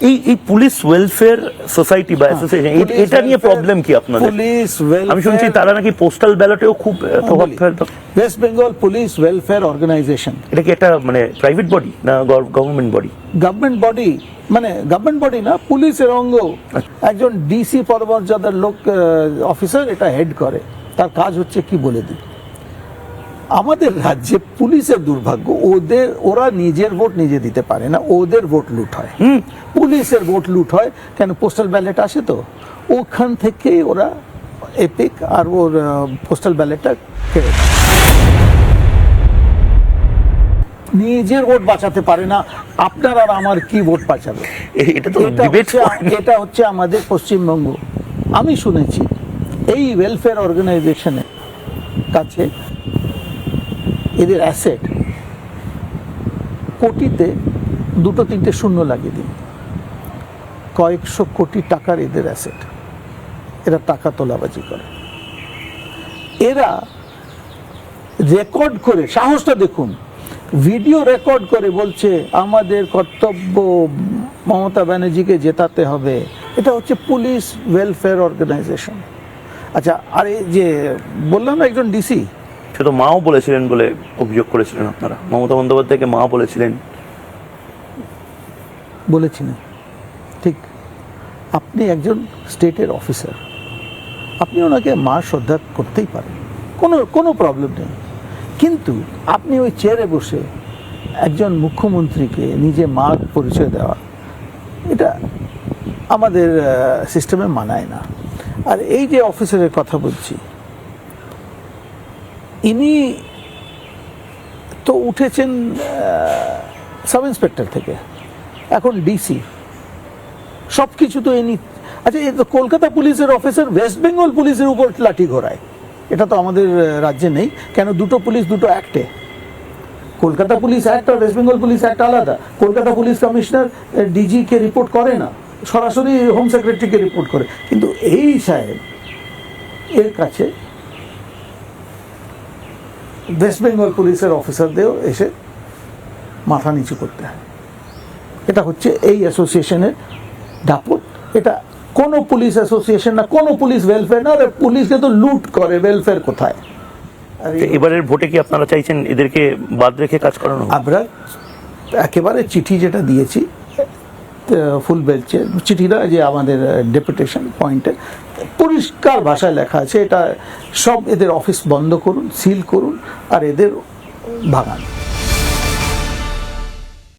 এই police welfare society বা association এটা নিয়ে প্রবলেম কি আপনাদের? পুলিশ ওয়েলফেয়ার, আমি শুনছি তারা নাকি পোস্টাল ব্যালটেও খুব প্রভাব ফেলতো। West Bengal police welfare organisation, এটা কি একটা মানে প্রাইভেট বডি না গভর্নমেন্ট বডি? গভর্নমেন্ট বডি, মানে গভর্নমেন্ট বডি না, পুলিশের অঙ্গ। একজন ডিসি পদমর্যাদার লোক অফিসার এটা হেড করে, তার কাজ হচ্ছে কি বলে দিই। আমাদের রাজ্যে পুলিশের দুর্ভাগ্য, ওরা নিজের ভোট নিজে দিতে পারে না, ওদের ভোট লুট হয়। পুলিশের ভোট লুট হয় কেন? পোস্টাল ব্যালট আসে তো, ওখান থেকে ওরা এপিক আর ওর পোস্টাল ব্যালটটা কেড়ে নেয়। নিজের ভোট বাঁচাতে পারে না, আপনার আর আমার কি ভোট বাঁচাবে? এটা হচ্ছে আমাদের পশ্চিমবঙ্গ। আমি শুনেছি এই ওয়েলফেয়ার অর্গানাইজেশনের কাছে এদের অ্যাসেট কোটিতে 2-3টে শূন্য লাগিয়ে দিন, কয়েকশো কোটি টাকার এদের অ্যাসেট। এরা টাকা তোলাবাজি করে, এরা রেকর্ড করে, সাহসটা দেখুন, ভিডিও রেকর্ড করে বলছে আমাদের কর্তব্য মমতা ব্যানার্জিকে জেতাতে হবে। এটা হচ্ছে পুলিশ ওয়েলফেয়ার অর্গানাইজেশন। আচ্ছা, আর এই যে বললাম না একজন ডিসি, সে তো মাও বলেছিলেন বলে অভিযোগ করেছিলেন আপনারা, মমতা বন্দ্যোপাধ্যায়কে মা বলেছিলেন। বলেছি না, ঠিক। আপনি একজন স্টেটের অফিসার, আপনি ওনাকে মা শ্রদ্ধা করতেই পারেন, কোনো প্রবলেম নেই। কিন্তু আপনি ওই চেয়ারে বসে একজন মুখ্যমন্ত্রীকে নিজে মা পরিচয় দেওয়া, এটা আমাদের সিস্টেমে মানায় না। আর এই যে অফিসারের কথা বলছি, ইনি তো উঠেছেন সাব ইন্সপেক্টর থেকে, এখন ডিসি, সব কিছু তো ইনি। আচ্ছা, এই তো কলকাতা পুলিশের অফিসার ওয়েস্ট বেঙ্গল পুলিশের উপর লাঠি ঘোরায়, এটা তো আমাদের রাজ্যে নেই কেন? দুটো পুলিশ দুটো অ্যাক্টে, কলকাতা পুলিশ অ্যাক্ট আর ওয়েস্ট বেঙ্গল পুলিশ অ্যাক্ট আলাদা। কলকাতা পুলিশ কমিশনার ডিজি কে রিপোর্ট করে না, সরাসরি হোম সেক্রেটারিকে রিপোর্ট করে। কিন্তু এই সাহেব, এর কাছে ওয়েস্ট বেঙ্গল পুলিশের অফিসারদেরও এসে মাথা নিচু করতে হয়। এটা হচ্ছে এই অ্যাসোসিয়েশনের দাপট। এটা কোনো পুলিশ অ্যাসোসিয়েশন না, কোনো পুলিশ ওয়েলফেয়ার না। পুলিশকে তো লুট করে, ওয়েলফেয়ার কোথায়? এবারের ভোটে কি আপনারা চাইছেন এদেরকে বাদ রেখে কাজ করানো? আমরা একেবারে চিঠি যেটা দিয়েছি, ফুল বেঞ্চে চিঠিটা, যে আমাদের ডেপুটেশন পয়েন্টে পরিষ্কার ভাষায় লেখা আছে, এটা সব এদের অফিস বন্ধ করুন, সিল করুন আর এদের ভাঙান।